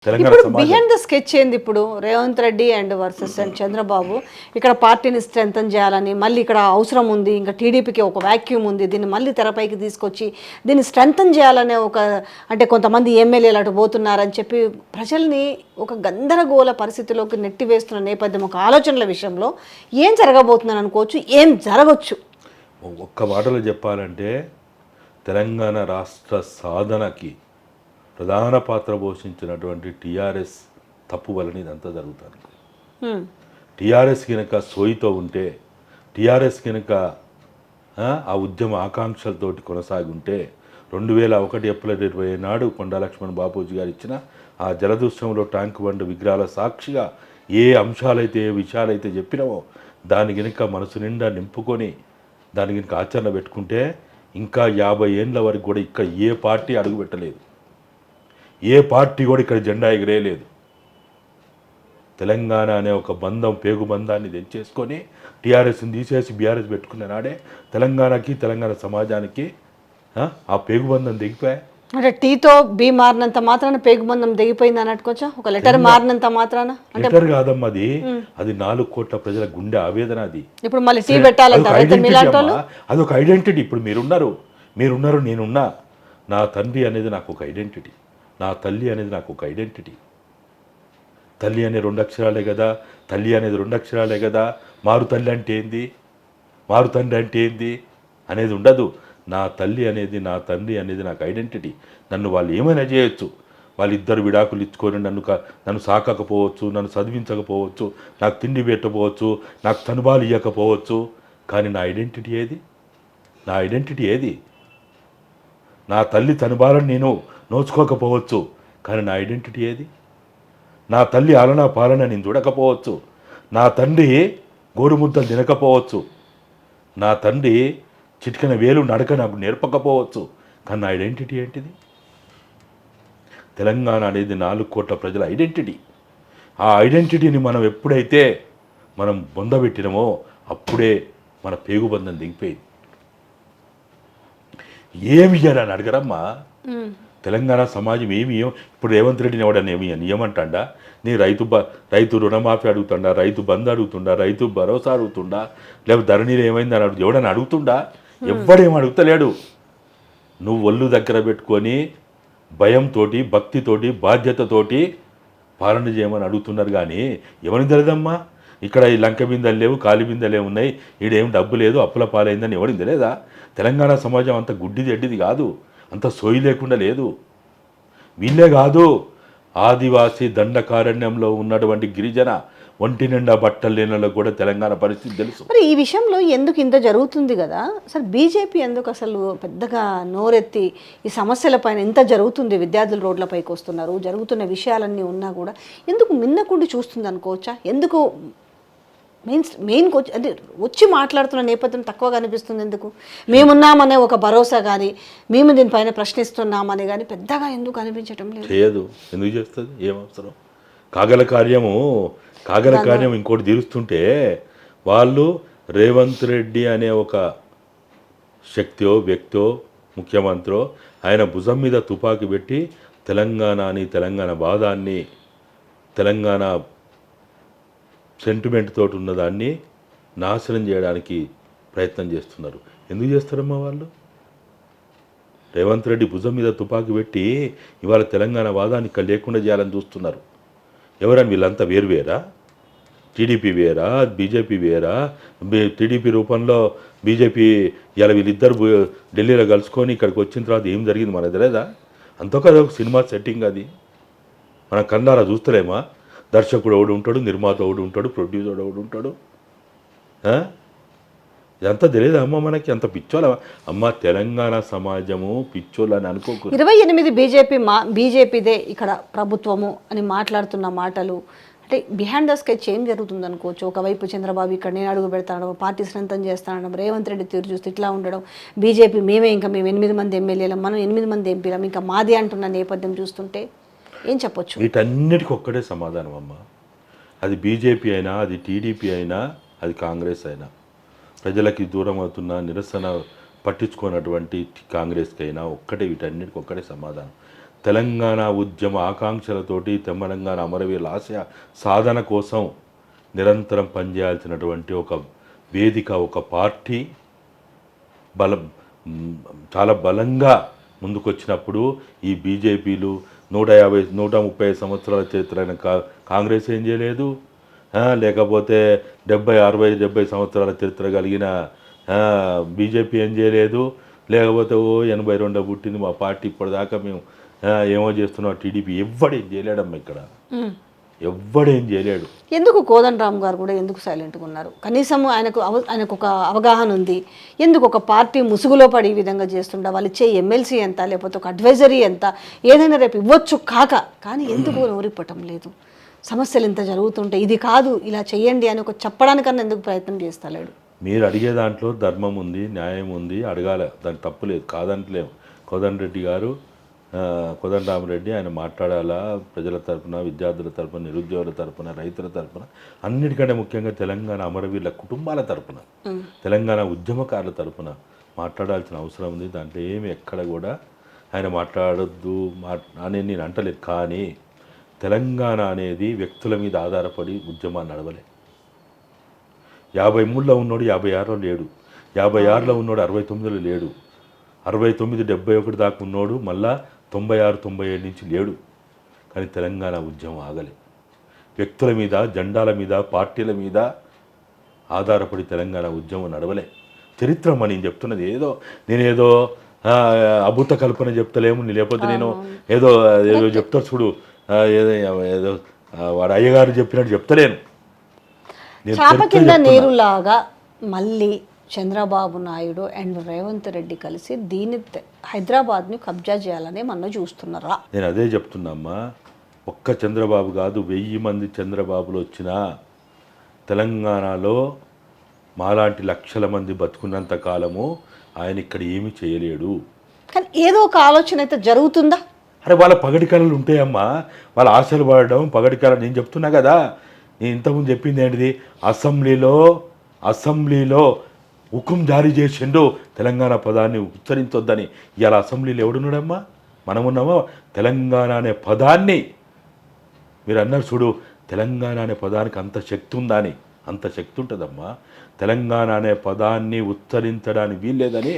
తెలంగాణ ఇప్పుడు సమాజం behind the sketch ఏంది ఇప్పుడు Revanth Reddy and versus and Chandrababu ఇక్కడ పార్టీని స్ట్రెంథన్ చేయాలని మళ్ళీ ఇక్కడ అవసరం ఉంది, ఇంకా టీడీపీకి ఒక వ్యాక్యూమ్ ఉంది, దీన్ని మళ్ళీ తెరపైకి తీసుకొచ్చి దీన్ని స్ట్రెంథన్ చేయాలనే ఒక అంటే కొంతమంది ఎమ్మెల్యేలు అటు పోతున్నారని చెప్పి ప్రజల్ని ఒక గందరగోళ పరిస్థితిలోకి నెట్టివేస్తున్న నేపథ్యం ఒక ఆలోచనల విషయంలో ఏం జరగబోతుందని అనుకోవచ్చు, ఏం జరగవచ్చు? ఒక్క మాటలో చెప్పాలంటే తెలంగాణ రాష్ట్ర సాధనకి ప్రధాన పాత్ర పోషించినటువంటి టీఆర్ఎస్ తప్పు వలన ఇదంతా జరుగుతుంది. హ్మ్. టీఆర్ఎస్ కనుక సోయితో ఉంటే, టీఆర్ఎస్ కనుక ఆ ఉద్యమ ఆకాంక్షలతోటి కొనసాగి ఉంటే 2001 ఏప్రిల్ 20 నాడు కొండా లక్ష్మణ్ బాపూజీ గారు ఇచ్చిన ఆ జలదృశ్యంలో ట్యాంక్ బండ్ విగ్రహాల సాక్షిగా ఏ అంశాలైతే ఏ విషయాలైతే చెప్పినామో దాని కనుక మనసు నిండా నింపుకొని దాని కనుక ఆచరణ పెట్టుకుంటే ఇంకా 50 ఏండ్ల వరకు కూడా ఇక్కడ ఏ పార్టీ అడుగు పెట్టలేదు, ఏ పార్టీ కూడా ఇక్కడ జెండా ఎగిరేయలేదు. తెలంగాణ అనే ఒక బంధం, పేగు బంధాన్ని తెంచేసుకొని టీఆర్ఎస్ని తీసేసి బీఆర్ఎస్ పెట్టుకున్న నాడే తెలంగాణకి తెలంగాణ సమాజానికి ఆ పేగు బంధం దిగిపోయా. అంటే టీతో బీ మారినంత మాత్రాన పేగుబంధం దిగిపోయింది అన్నట్టుకోవచ్చా? ఒక లెటర్ మారినంత మాత్రాన అంటే లెటర్ కాదమ్మా, అది 4 కోట్ల ప్రజల గుండె ఆవేదన. అది ఇప్పుడు మళ్ళీ టీ పెట్టాలంటారు అయితే మీలాంటి వాళ్ళు? అదొక ఐడెంటిటీ. ఇప్పుడు మీరున్నారు, నేనున్నా. నా తండ్రి అనేది నాకు ఒక ఐడెంటిటీ, నా తల్లి అనేది నాకు ఒక ఐడెంటిటీ. తల్లి అనే 2 అక్షరాలే కదా, తల్లి అనేది 2 అక్షరాలే కదా. మారు తల్లి అంటే ఏంది, మారు తండ్రి అంటే ఏంది అనేది ఉండదు. నా తల్లి అనేది, నా తండ్రి అనేది నాకు ఐడెంటిటీ. నన్ను వాళ్ళు ఏమైనా చేయొచ్చు, వాళ్ళిద్దరు విడాకులు ఇచ్చుకొని నన్ను సాకకపోవచ్చు, నన్ను చదివించకపోవచ్చు, నాకు తిండి పెట్టకపోవచ్చు, నాకు తనుబాలు ఇవ్వకపోవచ్చు, కానీ నా ఐడెంటిటీ ఏది? నా ఐడెంటిటీ ఏది? నా తల్లి తనుబాలను నేను నోచుకోకపోవచ్చు, కానీ నా ఐడెంటిటీ ఏది? నా తల్లి ఆలనా పాలన నేను చూడకపోవచ్చు, నా తండ్రి గోరుముద్దలు తినకపోవచ్చు, నా తండ్రి చిటికెన వేలు నడక నాకు నేర్పకపోవచ్చు, కానీ నా ఐడెంటిటీ ఏంటిది? తెలంగాణ అనేది 4 కోట్ల ప్రజల ఐడెంటిటీ. ఆ ఐడెంటిటీని మనం ఎప్పుడైతే మనం బొందబెట్టినామో అప్పుడే మన పేగుబంధం దిగిపోయింది. ఏమి ఇయ్యాలని అడగరమ్మా తెలంగాణ సమాజం. ఇప్పుడు రేవంత్ రెడ్డిని ఎవడని ఏమంటాడా? నీ రైతు రుణమాఫీ అడుగుతుండా, రైతు బంద్ అడుగుతుండా, రైతు భరోసా అడుగుతుండా, లేకపోతే ధరణిలో ఏమైందని ఎవడని అడుగుతుండా? ఎవ్వడేం అడుగుతలేడు. నువ్వు ఒళ్ళు దగ్గర పెట్టుకొని భయంతో, భక్తితోటి, బాధ్యతతోటి పాలన చేయమని అడుగుతున్నారు. కానీ ఎవరికి తెలియదమ్మా, ఇక్కడ ఈ లంక బిందెలు లేవు, కాలి బిందెలే ఉన్నాయి, ఈడేం డబ్బు లేదు, అప్పుల పాలైందని ఎవరికి తెలియదా? తెలంగాణ సమాజం అంత గుడ్డిది ఎడ్డిది కాదు, అంత సోయి లేకుండా లేదు. వీళ్ళే కాదు, ఆదివాసీ దండకారణ్యంలో ఉన్నటువంటి గిరిజన ఒంటి నిండా బట్టలు లేనలో కూడా తెలంగాణ పరిస్థితి తెలుసు. మరి ఈ విషయంలో ఎందుకు ఇంత జరుగుతుంది కదా, అసలు బీజేపీ ఎందుకు అసలు పెద్దగా నోరెత్తి ఈ సమస్యలపైన ఇంత జరుగుతుంది, విద్యార్థులు రోడ్లపైకి వస్తున్నారు, జరుగుతున్న ఉన్నా కూడా ఎందుకు మిన్నకుండి చూస్తుంది అనుకోవచ్చా? ఎందుకు మెయిన్ అంటే వచ్చి మాట్లాడుతున్న నేపథ్యం తక్కువగా అనిపిస్తుంది? ఎందుకు మేమున్నామనే ఒక భరోసా కానీ, మేము దీనిపైన ప్రశ్నిస్తున్నామని కానీ పెద్దగా ఎందుకు అనిపించటం లేదు? చేయదు. ఎందుకు చేస్తుంది? ఏం అవసరం? కాగల కార్యం ఇంకోటి తీరుస్తుంటే వాళ్ళు రేవంత్ రెడ్డి అనే ఒక శక్తియో వ్యక్తో ముఖ్యమంత్రో ఆయన భుజం మీద తుపాకీ పెట్టి తెలంగాణని, తెలంగాణ బాధాన్ని, తెలంగాణ సెంటిమెంట్ తోటి ఉన్నదాన్ని నాశనం చేయడానికి ప్రయత్నం చేస్తున్నారు. ఎందుకు చేస్తారమ్మా వాళ్ళు? రేవంత్ రెడ్డి భుజం మీద తుపాకీ పెట్టి ఇవాళ తెలంగాణ వాదాన్ని ఇక్కడ లేకుండా చేయాలని చూస్తున్నారు. ఎవరని? వీళ్ళంతా వేరువేరా? టీడీపీ వేరా, బీజేపీ వేరా? టీడీపీ రూపంలో బీజేపీ ఇలా వీళ్ళిద్దరు ఢిల్లీలో కలుసుకొని ఇక్కడికి వచ్చిన తర్వాత ఏం జరిగింది మనకు తెలియదా? అంతొక సినిమా సెట్టింగ్ అది. మనం కన్నారా చూస్తలేమా? దర్శకుడు ఒకడు ఉంటాడు, నిర్మాత ఒకడు ఉంటాడు, ప్రొడ్యూసర్ ఒకడు ఉంటాడు. ఇదంతా తెలియదు అమ్మ మనకి. అంత పిచ్చోళ్ళ అమ్మ తెలంగాణ సమాజము పిచ్చోళ్ళు అని అనుకోకు. 28 బీజేపీదే ఇక్కడ ప్రభుత్వము అని మాట్లాడుతున్న మాటలు అంటే బిహైండ్ ద స్కెచ్ ఏం జరుగుతుంది అనుకోవచ్చు? ఒకవైపు చంద్రబాబు ఇక్కడ నేను అడుగు పెడతాను, పార్టీ స్ట్రెంథన్ చేస్తాను, రేవంత్ రెడ్డి తీరు చూస్తే ఇట్లా ఉండడం, బీజేపీ మేము 8 మంది ఎమ్మెల్యేలం, మనం 8 మంది ఎంపీలం, ఇంకా మాది అంటున్న నేపథ్యం చూస్తుంటే ఏం చెప్పొచ్చు? వీటన్నిటికీ ఒక్కటే సమాధానం అమ్మ. అది బీజేపీ అయినా, అది టీడీపీ అయినా, అది కాంగ్రెస్ అయినా, ప్రజలకి దూరం అవుతున్న నిరసన పట్టించుకున్నటువంటి కాంగ్రెస్కి అయినా ఒక్కటే, వీటన్నిటికీ ఒక్కటే సమాధానం. తెలంగాణ ఉద్యమ ఆకాంక్షలతోటి తెలంగాణ అమరవీరుల ఆశయ సాధన కోసం నిరంతరం పనిచేయాల్సినటువంటి ఒక వేదిక, ఒక పార్టీ బలం చాలా బలంగా ముందుకొచ్చినప్పుడు ఈ బీజేపీలు 130 సంవత్సరాల చరిత్రైన కాంగ్రెస్ ఏం చేయలేదు, లేకపోతే 70 సంవత్సరాల చరిత్ర కలిగిన బీజేపీ ఏం చేయలేదు, లేకపోతే 82 పుట్టింది మా పార్టీ ఇప్పటిదాకా మేము ఏమో చేస్తున్నాం టీడీపీ ఎవ్వడేం చేయలేడమ్మా ఇక్కడ, ఎవ్వడేం చేయలేడు. ఎందుకు కోదండరామ్ గారు కూడా ఎందుకు సైలెంట్గా ఉన్నారు? కనీసం ఆయనకు ఒక అవగాహన ఉంది. ఎందుకు ఒక పార్టీ ముసుగులో పడి ఈ విధంగా చేస్తుండ? వాళ్ళు ఇచ్చే ఎమ్మెల్సీ ఎంత, లేకపోతే ఒక అడ్వైజరీ ఎంత, ఏదైనా రేపు ఇవ్వచ్చు కానీ ఎందుకు నోరిప్పటం లేదు? సమస్యలు ఇంత జరుగుతుంటే ఇది కాదు ఇలా చెయ్యండి అని ఒక చెప్పడానికన్నా ఎందుకు ప్రయత్నం చేస్తలేడు? మీరు అడిగే దాంట్లో ధర్మం ఉంది, న్యాయం ఉంది, అడగాల, దానికి తప్పులేదు, కాదంటలేము. కోదండరెడ్డి గారు, కోదండరామరెడ్డి ఆయన మాట్లాడాలా ప్రజల తరపున, విద్యార్థుల తరపున, నిరుద్యోగుల తరపున, రైతుల తరపున, అన్నిటికంటే ముఖ్యంగా తెలంగాణ అమరవీరుల కుటుంబాల తరపున, తెలంగాణ ఉద్యమకారుల తరపున మాట్లాడాల్సిన అవసరం ఉంది. దాంట్లో ఏమి ఎక్కడ కూడా ఆయన మాట్లాడొద్దు అని నేను అంటలేదు. కానీ తెలంగాణ అనేది వ్యక్తుల మీద ఆధారపడి ఉద్యమాన్ని నడవలే. 53లో ఉన్నోడు 56లో లేడు, 56లో ఉన్నోడు 69లో లేడు, 69 71 దాకా ఉన్నోడు మళ్ళా 96 97 నుంచి లేడు. కానీ తెలంగాణ ఉద్యమం ఆగలే. వ్యక్తుల మీద, జెండాల మీద, పార్టీల మీద ఆధారపడి తెలంగాణ ఉద్యమం నడవలే. చరిత్ర నేను చెప్తున్నది నేనేదో అభూత కల్పన చెప్తలేము, లేకపోతే నేను ఏదో చెప్తా చూడు, ఏదో వాడు అయ్యగారు చెప్పినట్టు చెప్తలేను. చాప కింద నీరులాగా మళ్ళీ చంద్రబాబు నాయుడు అండ్ రేవంత్ రెడ్డి కలిసి హైదరాబాద్ని కబ్జా చేయాలని మన చూస్తున్నారా? నేను అదే చెప్తున్నామ్మా. ఒక్క చంద్రబాబు కాదు, 1000 మంది చంద్రబాబులు వచ్చినా తెలంగాణలో మాలాంటి లక్షల మంది బతుకున్నంత కాలము ఆయన ఇక్కడ ఏమీ చేయలేడు. కానీ ఏదో ఒక ఆలోచన అయితే జరుగుతుందా? అరే వాళ్ళ పగటి కళలు ఉంటాయమ్మా, వాళ్ళ ఆశలు పడడం పగటి కళ. నేను చెప్తున్నా కదా, నేను ఇంతకుముందు చెప్పింది ఏంటిది, అసెంబ్లీలో హుకుం జారీ చేసిండు తెలంగాణ పదాన్ని ఉచ్చరించొద్దని. ఇవాళ అసెంబ్లీలో ఎవడున్నాడమ్మా? మనమున్నామా? తెలంగాణ అనే పదాన్ని మీరు అన్నారు చూడు, తెలంగాణ అనే పదానికి అంత శక్తి ఉందా అని. అంత శక్తి ఉంటుందమ్మా. తెలంగాణ అనే పదాన్ని ఉచ్చరించడానికి వీల్లేదని